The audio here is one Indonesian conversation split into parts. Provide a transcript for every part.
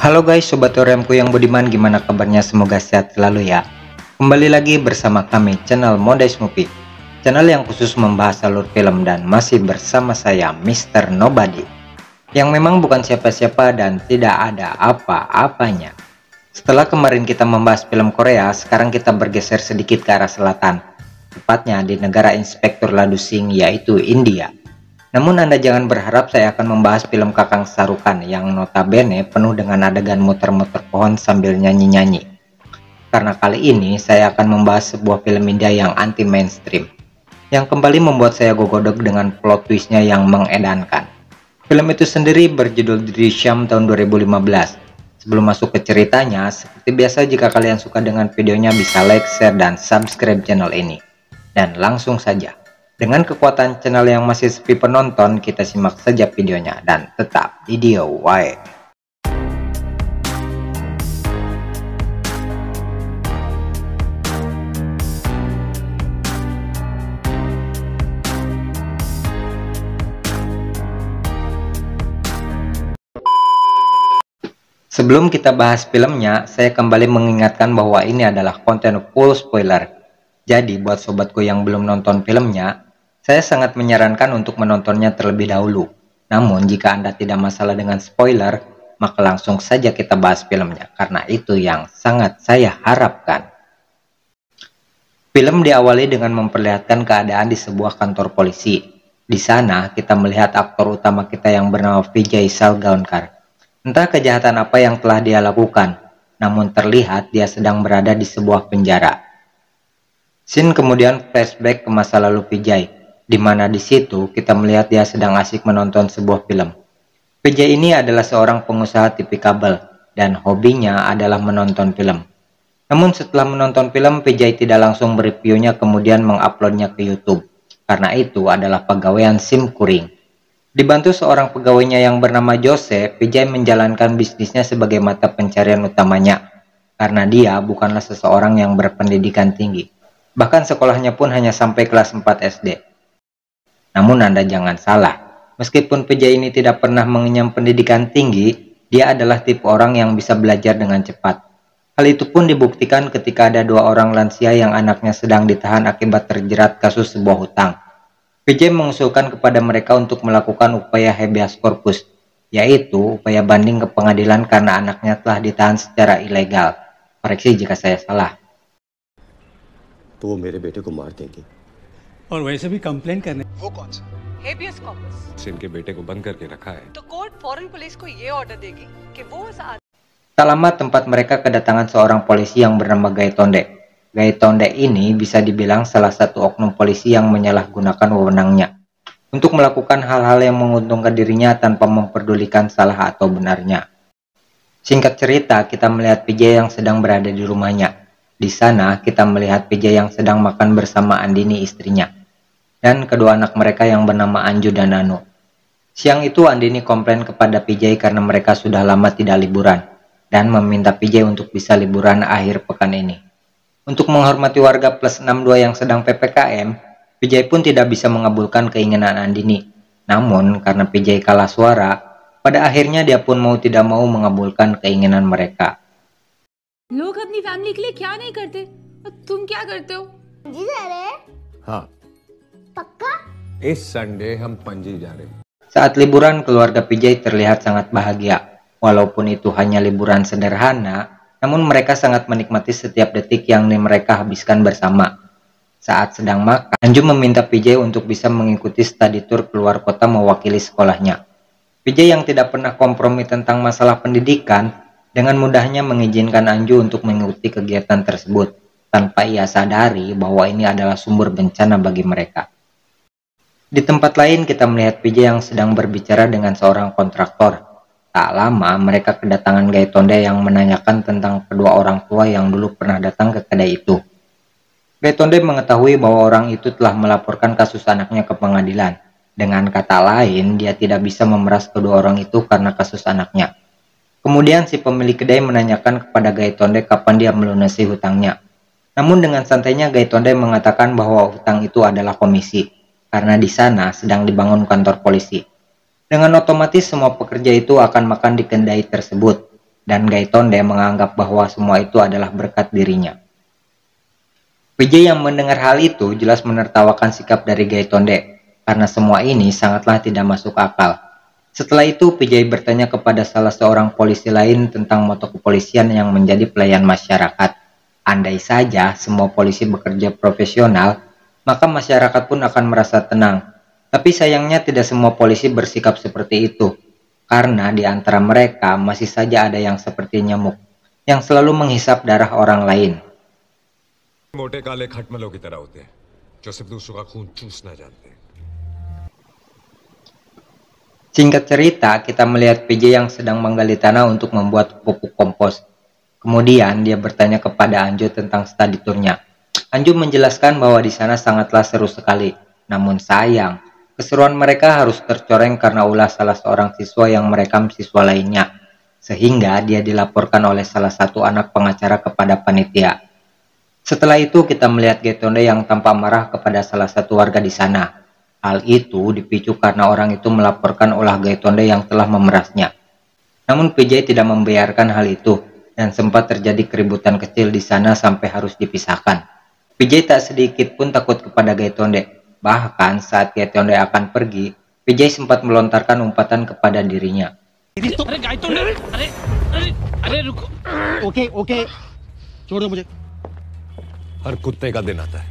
Halo guys, sobat Teoremku yang budiman, gimana kabarnya? Semoga sehat selalu ya. Kembali lagi bersama kami, channel Modest Movie, channel yang khusus membahas alur film, dan masih bersama saya Mr. Nobody, yang memang bukan siapa-siapa dan tidak ada apa-apanya. Setelah kemarin kita membahas film Korea, sekarang kita bergeser sedikit ke arah selatan, tepatnya di negara Inspektur Ladusing, yaitu India. Namun Anda jangan berharap saya akan membahas film Kakang Sarukan yang notabene penuh dengan adegan muter-muter pohon sambil nyanyi-nyanyi. Karena kali ini saya akan membahas sebuah film India yang anti mainstream, yang kembali membuat saya gogodok dengan plot twistnya yang mengedankan. Film itu sendiri berjudul Drishyam tahun 2015. Sebelum masuk ke ceritanya, seperti biasa jika kalian suka dengan videonya bisa like, share, dan subscribe channel ini. Dan langsung saja, dengan kekuatan channel yang masih sepi penonton, kita simak saja videonya dan tetap video wae. Sebelum kita bahas filmnya, saya kembali mengingatkan bahwa ini adalah konten full spoiler. Jadi buat sobatku yang belum nonton filmnya, saya sangat menyarankan untuk menontonnya terlebih dahulu. Namun jika Anda tidak masalah dengan spoiler, maka langsung saja kita bahas filmnya, karena itu yang sangat saya harapkan. Film diawali dengan memperlihatkan keadaan di sebuah kantor polisi. Di sana kita melihat aktor utama kita yang bernama Vijay Salgaonkar. Entah kejahatan apa yang telah dia lakukan, namun terlihat dia sedang berada di sebuah penjara. Scene kemudian flashback ke masa lalu Vijay, di mana di situ kita melihat dia sedang asik menonton sebuah film. Vijay ini adalah seorang pengusaha TV kabel dan hobinya adalah menonton film. Namun setelah menonton film, Vijay tidak langsung mereviewnya kemudian menguploadnya ke YouTube, karena itu adalah pegawaian SIM kuring. Dibantu seorang pegawainya yang bernama Jose, Vijay menjalankan bisnisnya sebagai mata pencarian utamanya, karena dia bukanlah seseorang yang berpendidikan tinggi. Bahkan sekolahnya pun hanya sampai kelas 4 SD. Namun Anda jangan salah, meskipun Vijay ini tidak pernah mengenyam pendidikan tinggi, dia adalah tipe orang yang bisa belajar dengan cepat. Hal itu pun dibuktikan ketika ada dua orang lansia yang anaknya sedang ditahan akibat terjerat kasus sebuah hutang. Vijay mengusulkan kepada mereka untuk melakukan upaya habeas corpus, yaitu upaya banding ke pengadilan karena anaknya telah ditahan secara ilegal. Koreksi jika saya salah. तो वो मेरे बेटे को मार देंगे और वैसे भी कंप्लेन करने वो कौन सा हेबियस कॉर्पस इनके बेटे को बंद करके रखा है तो कोर्ट फॉरेन पुलिस को ये ऑर्डर देगी कि वो उस Tak lama tempat mereka kedatangan seorang polisi yang bernama Gaitonde. Gaitonde ini bisa dibilang salah satu oknum polisi yang menyalahgunakan wewenangnya untuk melakukan hal-hal yang menguntungkan dirinya tanpa memperdulikan salah atau benarnya. Singkat cerita, kita melihat Vijay yang sedang berada di rumahnya. Di sana kita melihat Vijay yang sedang makan bersama Andini istrinya, dan kedua anak mereka yang bernama Anju dan Anu. Siang itu Andini komplain kepada Vijay karena mereka sudah lama tidak liburan, dan meminta Vijay untuk bisa liburan akhir pekan ini. Untuk menghormati warga plus 62 yang sedang PPKM, Vijay pun tidak bisa mengabulkan keinginan Andini. Namun karena Vijay kalah suara, pada akhirnya dia pun mau tidak mau mengabulkan keinginan mereka. लोग अपनी फैमिली के लिए क्या नहीं करते और तुम क्या करते हो? जी जा रहे हैं हाँ पक्का इस संडे हम पणजी जा रहे हैं Saat liburan, keluarga Vijay terlihat sangat bahagia. Walaupun itu hanya liburan sederhana, namun mereka sangat menikmati setiap detik yang mereka habiskan bersama. Saat sedang makan, Anju meminta Vijay untuk bisa mengikuti study tour keluar kota mewakili sekolahnya. Vijay yang tidak pernah kompromi tentang masalah pendidikan, dengan mudahnya mengizinkan Anju untuk mengikuti kegiatan tersebut, tanpa ia sadari bahwa ini adalah sumber bencana bagi mereka. Di tempat lain kita melihat Vijay yang sedang berbicara dengan seorang kontraktor. Tak lama mereka kedatangan Gaitonde yang menanyakan tentang kedua orang tua yang dulu pernah datang ke kedai itu. Gaitonde mengetahui bahwa orang itu telah melaporkan kasus anaknya ke pengadilan. Dengan kata lain, dia tidak bisa memeras kedua orang itu karena kasus anaknya. Kemudian si pemilik kedai menanyakan kepada Gaitonde kapan dia melunasi hutangnya. Namun dengan santainya Gaitonde mengatakan bahwa hutang itu adalah komisi, karena di sana sedang dibangun kantor polisi. Dengan otomatis semua pekerja itu akan makan di kedai tersebut. dan Gaitonde menganggap bahwa semua itu adalah berkat dirinya. PJ yang mendengar hal itu jelas menertawakan sikap dari Gaitonde, karena semua ini sangatlah tidak masuk akal. Setelah itu PJ bertanya kepada salah seorang polisi lain tentang moto kepolisian yang menjadi pelayan masyarakat. Andai saja semua polisi bekerja profesional, maka masyarakat pun akan merasa tenang. Tapi sayangnya tidak semua polisi bersikap seperti itu, karena di antara mereka masih saja ada yang seperti nyamuk, yang selalu menghisap darah orang lain. मोटे काले खटमलों की तरह होते हैं जो सिर्फ दूसरों का खून चूसना जानते हैं। Singkat cerita, kita melihat PJ yang sedang menggali tanah untuk membuat pupuk kompos. Kemudian dia bertanya kepada Anju tentang study tournya. Anju menjelaskan bahwa di sana sangatlah seru sekali. Namun sayang, keseruan mereka harus tercoreng karena ulah salah seorang siswa yang merekam siswa lainnya. Sehingga dia dilaporkan oleh salah satu anak pengacara kepada panitia. Setelah itu kita melihat Gaitonde yang tampak marah kepada salah satu warga di sana. Hal itu dipicu karena orang itu melaporkan ulah Gaitonde yang telah memerasnya. Namun PJ tidak membiarkan hal itu dan sempat terjadi keributan kecil di sana sampai harus dipisahkan. PJ tak sedikit pun takut kepada Gaitonde. Bahkan saat Gaitonde akan pergi, PJ sempat melontarkan umpatan kepada dirinya. Okay छोड़ दो मुझे। हर कुत्ते का दिन आता है।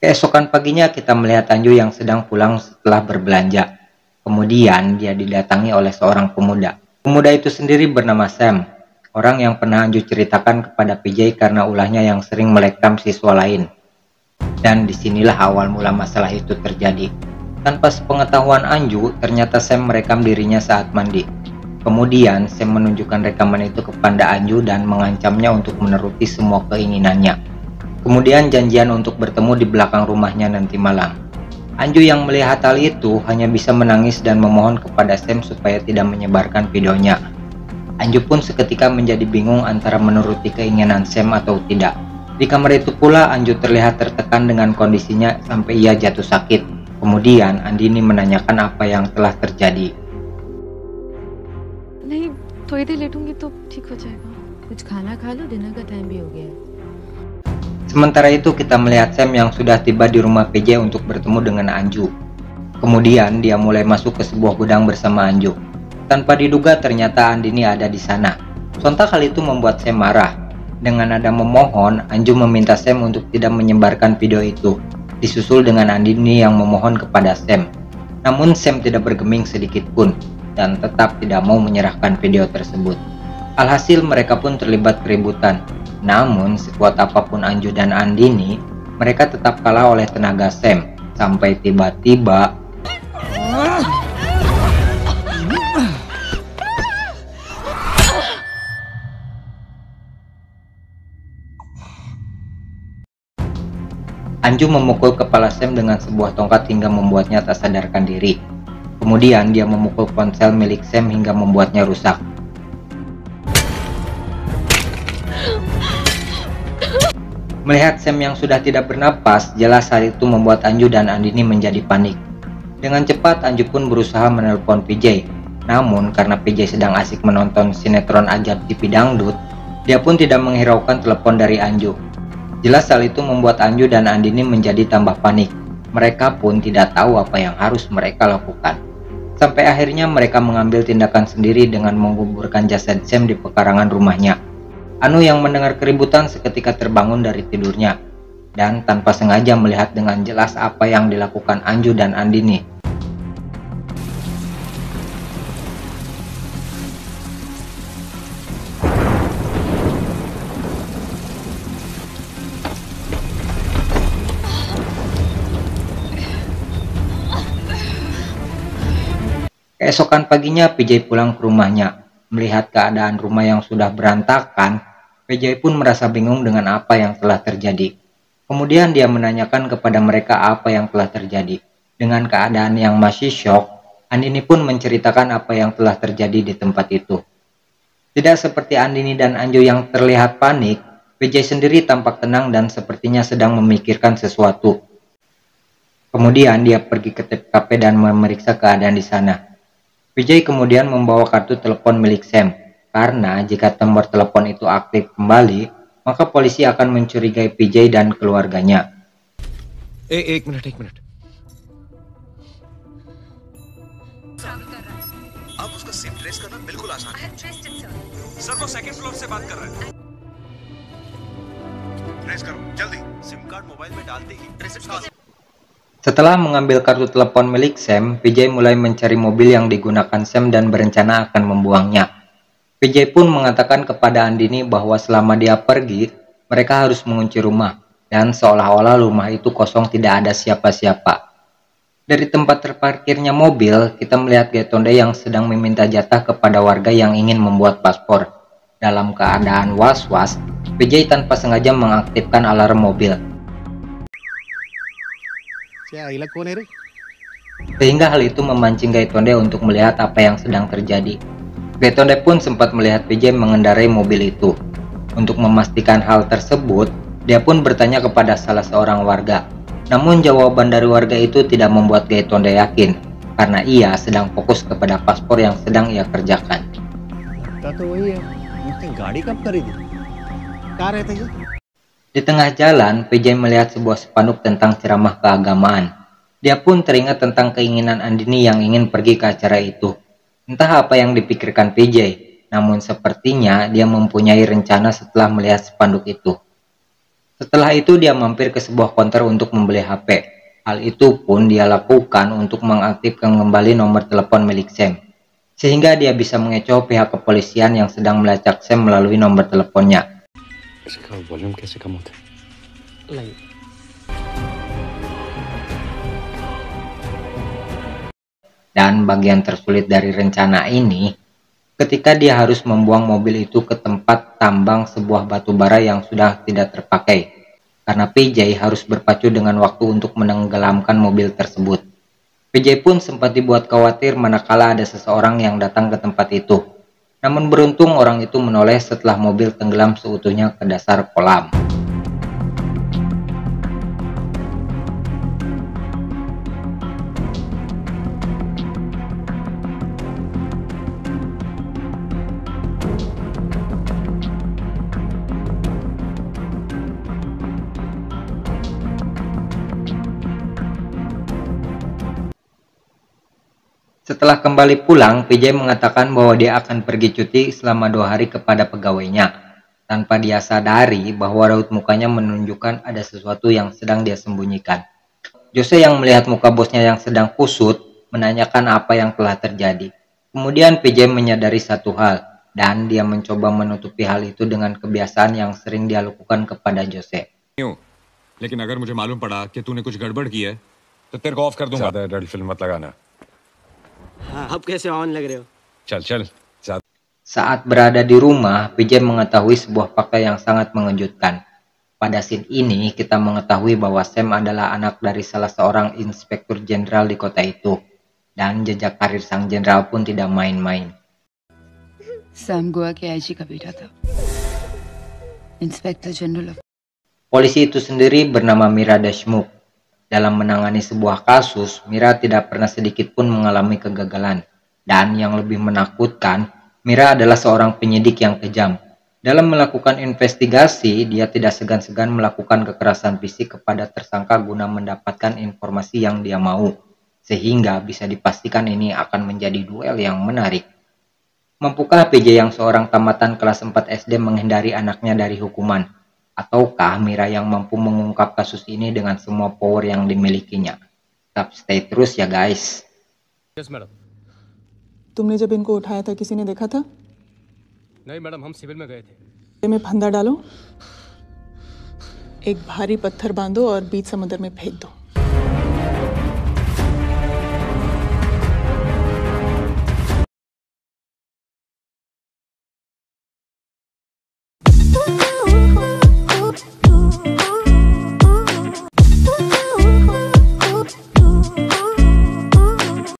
Keesokan paginya kita melihat Anju yang sedang pulang setelah berbelanja. Kemudian dia didatangi oleh seorang pemuda. Pemuda itu sendiri bernama Sam, orang yang pernah Anju ceritakan kepada PJ karena ulahnya yang sering merekam siswa lain. Dan disinilah awal mula masalah itu terjadi. Tanpa sepengetahuan Anju, ternyata Sam merekam dirinya saat mandi. Kemudian Sam menunjukkan rekaman itu kepada Anju dan mengancamnya untuk menuruti semua keinginannya. Kemudian janjian untuk bertemu di belakang rumahnya nanti malam. Anju yang melihat hal itu hanya bisa menangis dan memohon kepada Sam supaya tidak menyebarkan videonya. Anju pun seketika menjadi bingung antara menuruti keinginan Sam atau tidak. Di kamar itu pula Anju terlihat tertekan dengan kondisinya sampai ia jatuh sakit. Kemudian Andini menanyakan apa yang telah terjadi. नहीं थोड़ी देर लेटूंगी तो ठीक हो जाएगा। कुछ खाना खा लो, डिनर का टाइम भी हो गया है। Sementara itu kita melihat Sam yang sudah tiba di rumah PJ untuk bertemu dengan Anju. Kemudian dia mulai masuk ke sebuah gudang bersama Anju. Tanpa diduga ternyata Andini ada di sana. Sontak hal itu membuat Sam marah. Dengan nada memohon, Anju meminta Sam untuk tidak menyebarkan video itu. Disusul dengan Andini yang memohon kepada Sam. Namun Sam tidak bergeming sedikit pun dan tetap tidak mau menyerahkan video tersebut. Alhasil mereka pun terlibat keributan. Namun sekuat apapun Anju dan Andini, mereka tetap kalah oleh tenaga Sam. Sampai tiba-tiba Anju memukul kepala Sam dengan sebuah tongkat hingga membuatnya tak sadarkan diri. Kemudian dia memukul ponsel milik Sam hingga membuatnya rusak. Melihat Sam yang sudah tidak bernapas, jelas hal itu membuat Anju dan Andini menjadi panik. Dengan cepat Anju pun berusaha menelpon PJ. Namun karena PJ sedang asik menonton sinetron Ajab TV Dangdut, dia pun tidak menghiraukan telepon dari Anju. Jelas hal itu membuat Anju dan Andini menjadi tambah panik. Mereka pun tidak tahu apa yang harus mereka lakukan. Sampai akhirnya mereka mengambil tindakan sendiri dengan menguburkan jasad Sam di pekarangan rumahnya. Anu yang mendengar keributan seketika terbangun dari tidurnya dan tanpa sengaja melihat dengan jelas apa yang dilakukan Anju dan Andini. Keesokan paginya PJ pulang ke rumahnya. Melihat keadaan rumah yang sudah berantakan, PJ pun merasa bingung dengan apa yang telah terjadi. Kemudian dia menanyakan kepada mereka apa yang telah terjadi. Dengan keadaan yang masih syok, Andini pun menceritakan apa yang telah terjadi di tempat itu. Tidak seperti Andini dan Anju yang terlihat panik, PJ sendiri tampak tenang dan sepertinya sedang memikirkan sesuatu. Kemudian dia pergi ke TKP dan memeriksa keadaan di sana. Vijay kemudian membawa kartu telepon milik Sam, karena jika nomor telepon itu aktif kembali, maka polisi akan mencurigai Vijay dan keluarganya. एक मिनट अब उसका SIM trace करना बिल्कुल आसान है। सर वो second floor से बात कर रहा है। ट्रेस करो जल्दी। सिम कार्ड मोबाइल में डालते ही ट्रेस करो। Setelah mengambil kartu telepon milik Sam, Vijay mulai mencari mobil yang digunakan Sam dan berencana akan membuangnya. Vijay pun mengatakan kepada Andini bahwa selama dia pergi, mereka harus mengunci rumah, dan seolah-olah rumah itu kosong, tidak ada siapa-siapa. Dari tempat terparkirnya mobil, kita melihat Gaitonde yang sedang meminta jatah kepada warga yang ingin membuat paspor. Dalam keadaan was-was, Vijay tanpa sengaja mengaktifkan alarm mobil. Sehingga hal itu memancing Gaitonde untuk melihat apa yang sedang terjadi. Gaitonde pun sempat melihat Vijay mengendarai mobil itu. Untuk memastikan hal tersebut, dia pun bertanya kepada salah seorang warga. Namun jawaban dari warga itu tidak membuat Gaitonde yakin, karena ia sedang fokus kepada paspor yang sedang ia kerjakan. Di tengah jalan, Vijay melihat sebuah spanduk tentang ceramah keagamaan. Dia pun teringat tentang keinginan Andini yang ingin pergi ke acara itu. Entah apa yang dipikirkan Vijay, namun sepertinya dia mempunyai rencana setelah melihat spanduk itu. Setelah itu dia mampir ke sebuah konter untuk membeli HP. Hal itu pun dia lakukan untuk mengaktifkan kembali nomor telepon milik Sam. Sehingga dia bisa mengecoh pihak kepolisian yang sedang melacak Sam melalui nomor teleponnya. Dan bagian tersulit dari rencana ini, ketika dia harus membuang mobil itu ke tempat tambang sebuah batu bara yang sudah tidak terpakai, karena Vijay harus berpacu dengan waktu untuk menenggelamkan mobil tersebut. Vijay pun sempat dibuat khawatir manakala ada seseorang yang datang ke tempat itu. Namun beruntung orang itu menoleh setelah mobil tenggelam seutuhnya ke dasar kolam. Setelah kembali pulang, Vijay mengatakan bahwa dia akan pergi cuti selama 2 hari kepada pegawainya. Tanpa dia sadari bahwa raut mukanya menunjukkan ada sesuatu yang sedang dia sembunyikan. Jose yang melihat muka bosnya yang sedang kusut, menanyakan apa yang telah terjadi. Kemudian Vijay menyadari satu hal, dan dia mencoba menutupi hal itu dengan kebiasaan yang sering dia lakukan kepada Jose. लेकिन अगर मुझे मालूम पड़ा कि तूने कुछ गड़बड़ की है, तो तेरे को ऑफ कर दूंगा। ज़्यादा एडल्ट फिल्म मत लगाना। अब कैसे ऑन लग रहे हो? चल। Saat berada di rumah, Vijay mengetahui sebuah fakta yang sangat mengejutkan. Pada scene ini, kita mengetahui bahwa Sam adalah anak dari salah seorang inspektur jenderal di kota itu. Dan jejak karir sang jenderal pun tidak main-main. Sam Goa के आईजी का बेटा था, inspector general. Polisi itu sendiri bernama Mira Deshmukh. Dalam menangani sebuah kasus, Mira tidak pernah sedikit pun mengalami kegagalan. Dan yang lebih menakutkan, Mira adalah seorang penyidik yang kejam. Dalam melakukan investigasi, dia tidak segan-segan melakukan kekerasan fisik kepada tersangka guna mendapatkan informasi yang dia mau. Sehingga bisa dipastikan ini akan menjadi duel yang menarik. Mampukah PJ yang seorang tamatan kelas 4 SD menghindari anaknya dari hukuman? Ataukah Mira yang mampu mengungkap kasus ini dengan semua power yang dimilikinya? Tetap stay terus ya guys. Yes, madam. तुमने जब इनको उठाया था किसी ने देखा था? नहीं मैडम, हम सिविल में गए थे। में फंदा डालो, एक भारी पत्थर बांधो और बीच समुद्र में फेंक दो।